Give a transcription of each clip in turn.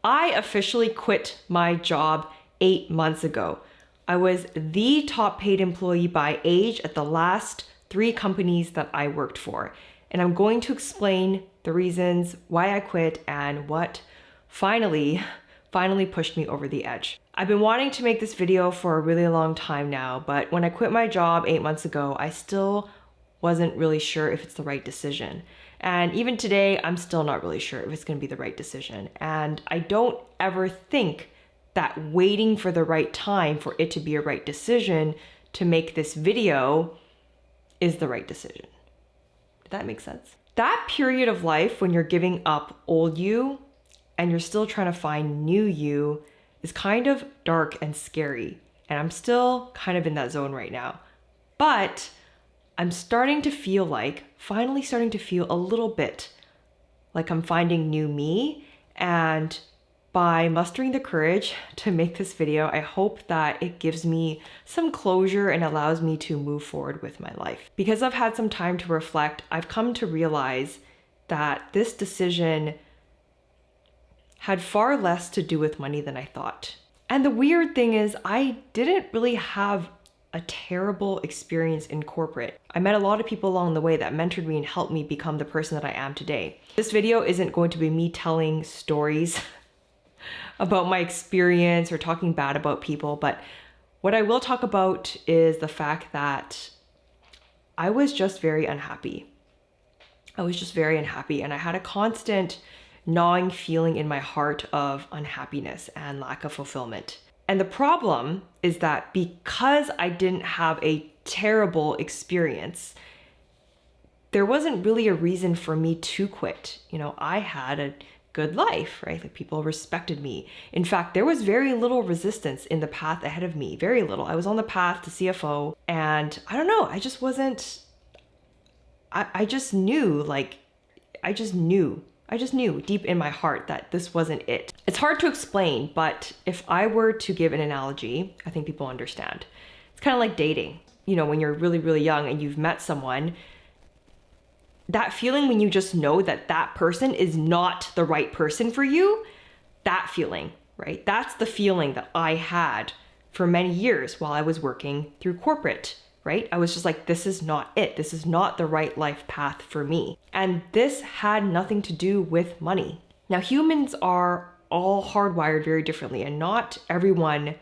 I officially quit my job 8 months ago. I was the top paid employee by age at the last 3 companies that I worked for. And I'm going to explain the reasons why I quit and what finally pushed me over the edge. I've been wanting to make this video for a really long time now, but when I quit my job 8 months ago, I still wasn't really sure if it's the right decision. And even today, I'm still not really sure if it's gonna be the right decision. And I don't ever think that waiting for the right time for it to be a right decision to make this video is the right decision. Did that make sense? That period of life when you're giving up old you and you're still trying to find new you is kind of dark and scary. And I'm still kind of in that zone right now. But I'm finally starting to feel a little bit like I'm finding new me. And by mustering the courage to make this video, I hope that it gives me some closure and allows me to move forward with my life. Because I've had some time to reflect, I've come to realize that this decision had far less to do with money than I thought. And the weird thing is, I didn't really have a terrible experience in corporate. I met a lot of people along the way that mentored me and helped me become the person that I am today. This video isn't going to be me telling stories about my experience or talking bad about people, but what I will talk about is the fact that I was just very unhappy. And I had a constant gnawing feeling in my heart of unhappiness and lack of fulfillment. And the problem is that because I didn't have a terrible experience, there wasn't really a reason for me to quit. You know, I had a good life, right? Like, people respected me. In fact, there was very little resistance in the path ahead of me, very little. I was on the path to CFO, and I don't know, I just knew deep in my heart that this wasn't it. It's hard to explain, but if I were to give an analogy, I think people understand. It's kind of like dating. You know, when you're really, really young and you've met someone, that feeling when you just know that that person is not the right person for you, that feeling, right? That's the feeling that I had for many years while I was working through corporate, right? I was just like, this is not it. This is not the right life path for me. And this had nothing to do with money. Now, humans are all hardwired very differently, and not everyone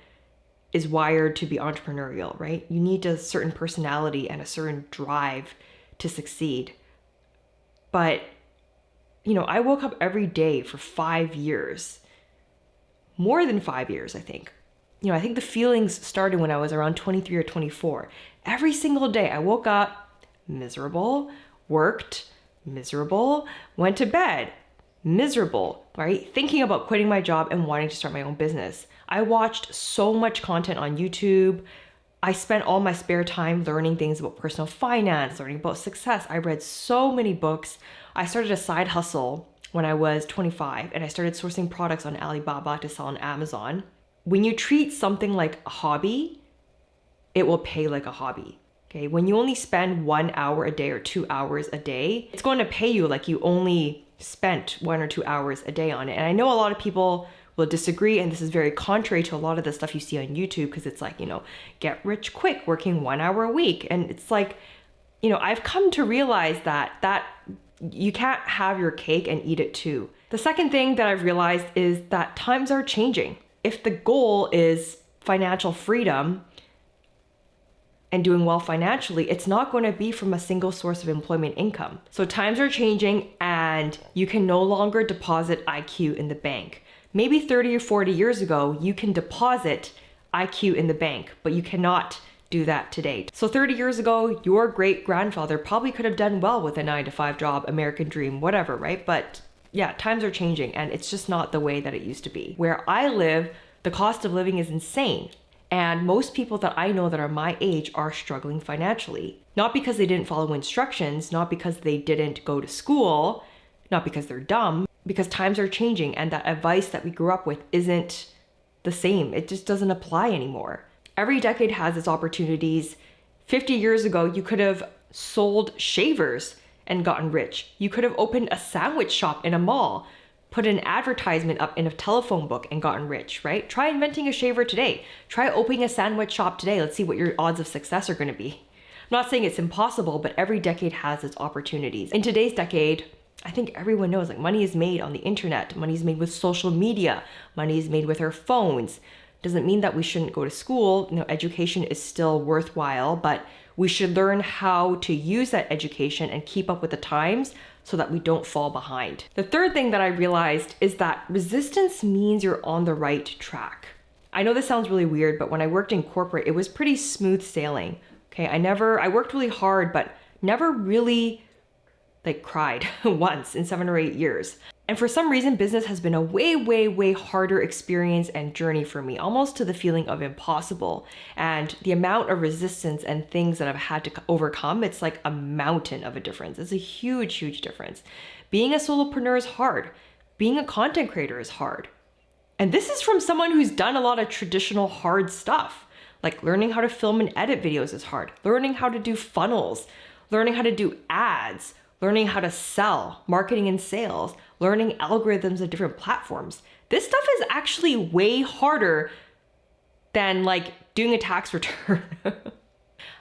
is wired to be entrepreneurial, right? You need a certain personality and a certain drive to succeed. But, you know, I woke up every day for 5 years, more than 5 years, I think. You know, I think the feelings started when I was around 23 or 24. Every single day I woke up miserable, worked miserable, went to bed miserable, right? Thinking about quitting my job and wanting to start my own business. I watched so much content on YouTube. I spent all my spare time learning things about personal finance, learning about success. I read so many books. I started a side hustle when I was 25, and I started sourcing products on Alibaba to sell on Amazon. When you treat something like a hobby, it will pay like a hobby. Okay, when you only spend 1 hour a day or 2 hours a day, it's going to pay you like you only spent 1 or 2 hours a day on it. And I know a lot of people will disagree, and this is very contrary to a lot of the stuff you see on YouTube, because it's like, you know, get rich quick, working 1 hour a week. And it's like, you know, I've come to realize that you can't have your cake and eat it too. The second thing that I've realized is that times are changing. If the goal is financial freedom and doing well financially, it's not going to be from a single source of employment income. So times are changing, and you can no longer deposit IQ in the bank. Maybe 30 or 40 years ago, you can deposit IQ in the bank, but you cannot do that today. So 30 years ago, your great-grandfather probably could have done well with a 9-to-5 job, American dream, whatever, right? But yeah, times are changing, and it's just not the way that it used to be. Where I live, the cost of living is insane. And most people that I know that are my age are struggling financially. Not because they didn't follow instructions, not because they didn't go to school, not because they're dumb, because times are changing, and that advice that we grew up with isn't the same. It just doesn't apply anymore. Every decade has its opportunities. 50 years ago, you could have sold shavers and gotten rich. You could have opened a sandwich shop in a mall, put an advertisement up in a telephone book and gotten rich, right? Try inventing a shaver today. Try opening a sandwich shop today. Let's see what your odds of success are going to be. I'm not saying it's impossible, but every decade has its opportunities. In today's decade, I think everyone knows like money is made on the internet. Money is made with social media. Money is made with our phones. Doesn't mean that we shouldn't go to school. You know, education is still worthwhile, but we should learn how to use that education and keep up with the times so that we don't fall behind. The third thing that I realized is that resistance means you're on the right track. I know this sounds really weird, but when I worked in corporate, it was pretty smooth sailing. Okay, I worked really hard, but never really like cried once in 7 or 8 years. And for some reason, business has been a way, way, way harder experience and journey for me, almost to the feeling of impossible. And the amount of resistance and things that I've had to overcome, it's like a mountain of a difference. It's a huge, huge difference. Being a solopreneur is hard. Being a content creator is hard. And this is from someone who's done a lot of traditional hard stuff. Like learning how to film and edit videos is hard. Learning how to do funnels, learning how to do ads, learning how to sell, marketing and sales, learning algorithms of different platforms. This stuff is actually way harder than like doing a tax return.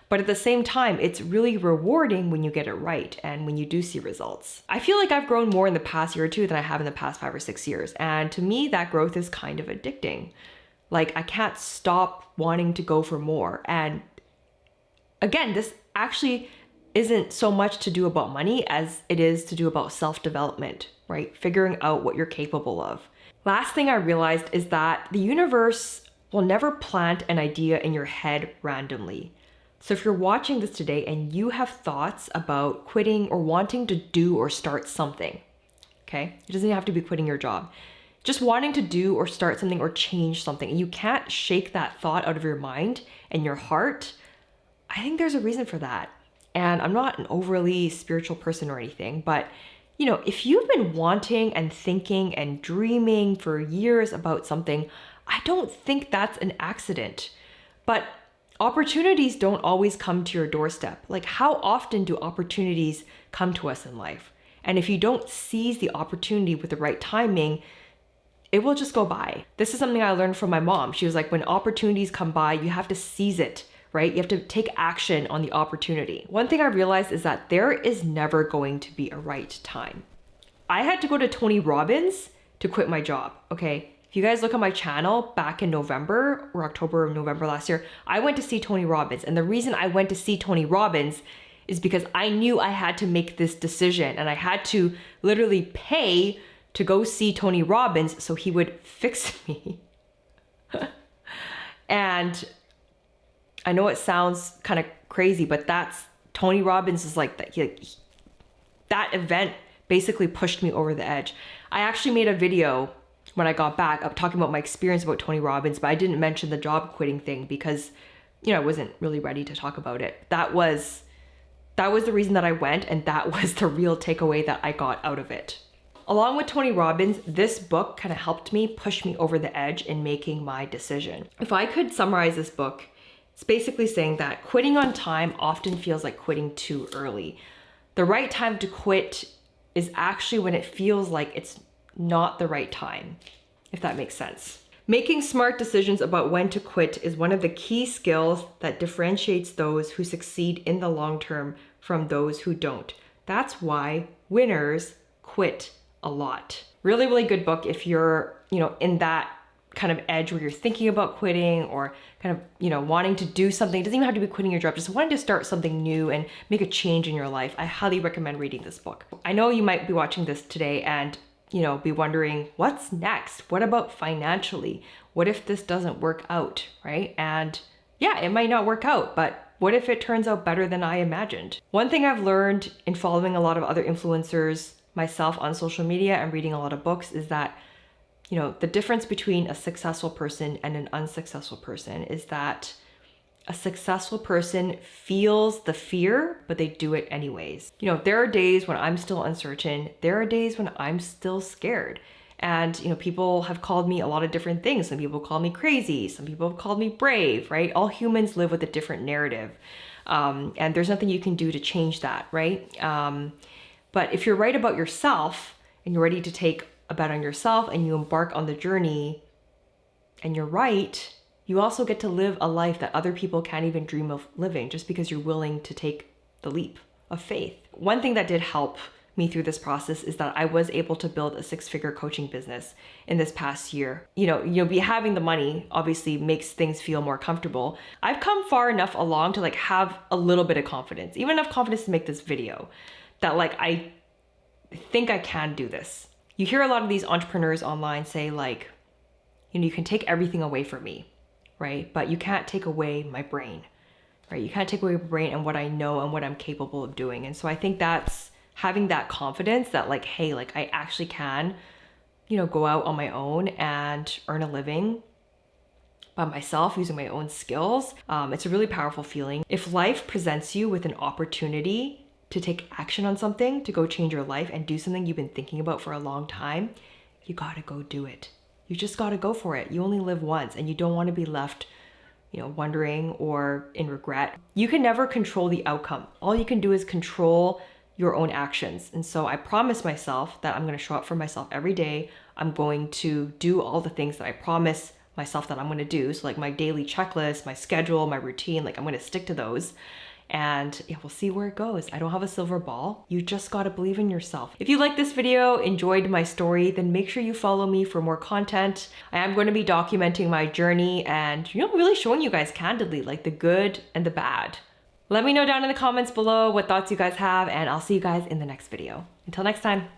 But at the same time, it's really rewarding when you get it right and when you do see results. I feel like I've grown more in the past year or two than I have in the past 5 or 6 years. And to me, that growth is kind of addicting. Like I can't stop wanting to go for more. And again, this actually isn't so much to do about money as it is to do about self-development, right? Figuring out what you're capable of. Last thing I realized is that the universe will never plant an idea in your head randomly. So if you're watching this today and you have thoughts about quitting or wanting to do or start something, okay? It doesn't have to be quitting your job. Just wanting to do or start something or change something, and you can't shake that thought out of your mind and your heart, I think there's a reason for that. And I'm not an overly spiritual person or anything, but you know, if you've been wanting and thinking and dreaming for years about something, I don't think that's an accident. But opportunities don't always come to your doorstep. Like how often do opportunities come to us in life? And if you don't seize the opportunity with the right timing, it will just go by. This is something I learned from my mom. She was like, when opportunities come by, you have to seize it. Right? You have to take action on the opportunity. One thing I realized is that there is never going to be a right time. I had to go to Tony Robbins to quit my job, okay? If you guys look at my channel back in November or October or November last year, I went to see Tony Robbins. And the reason I went to see Tony Robbins is because I knew I had to make this decision and I had to literally pay to go see Tony Robbins so he would fix me. And I know it sounds kind of crazy, but that's Tony Robbins is like that. That event basically pushed me over the edge. I actually made a video when I got back of talking about my experience about Tony Robbins, but I didn't mention the job quitting thing because, you know, I wasn't really ready to talk about it. That was the reason that I went, and that was the real takeaway that I got out of it. Along with Tony Robbins, this book kind of helped me push me over the edge in making my decision. If I could summarize this book, it's basically saying that quitting on time often feels like quitting too early. The right time to quit is actually when it feels like it's not the right time, if that makes sense. Making smart decisions about when to quit is one of the key skills that differentiates those who succeed in the long term from those who don't. That's why winners quit a lot. Really, really good book if you're, you know, in that kind of edge where you're thinking about quitting or kind of, you know, wanting to do something. It doesn't even have to be quitting your job, just wanting to start something new and make a change in your life. I highly recommend reading this book. I know you might be watching this today and, you know, be wondering, what's next? What about financially? What if this doesn't work out, right? And yeah, it might not work out, but what if it turns out better than I imagined? One thing I've learned in following a lot of other influencers myself on social media and reading a lot of books is that, you know, the difference between a successful person and an unsuccessful person is that a successful person feels the fear, but they do it anyways. You know, there are days when I'm still uncertain. There are days when I'm still scared. And, you know, people have called me a lot of different things. Some people call me crazy. Some people have called me brave, right? All humans live with a different narrative. And there's nothing you can do to change that, right? But if you're right about yourself and you're ready to take a a bet on yourself and you embark on the journey and you're right, you also get to live a life that other people can't even dream of living just because you're willing to take the leap of faith. One thing that did help me through this process is that I was able to build a 6-figure coaching business in this past year. Be having the money obviously makes things feel more comfortable. I've come far enough along to like have a little bit of confidence, even enough confidence to make this video, that like I think I can do this. You hear a lot of these entrepreneurs online say like, you can take everything away from me, right? But you can't take away my brain, right? You can't take away my brain and what I know and what I'm capable of doing. And so I think that's having that confidence that like, hey, like I actually can, go out on my own and earn a living by myself using my own skills. It's a really powerful feeling. If life presents you with an opportunity to take action on something, to go change your life and do something you've been thinking about for a long time, you gotta go do it. You just gotta go for it. You only live once and you don't wanna be left wondering or in regret. You can never control the outcome. All you can do is control your own actions. And so I promise myself that I'm gonna show up for myself every day. I'm going to do all the things that I promise myself that I'm gonna do. So like my daily checklist, my schedule, my routine, like I'm gonna stick to those. And we'll see where it goes. I don't have a silver ball. You just gotta believe in yourself. If you like this video, enjoyed my story, then make sure you follow me for more content. I am going to be documenting my journey and really showing you guys candidly like the good and the bad. Let me know down in the comments below what thoughts you guys have, and I'll see you guys in the next video. Until next time.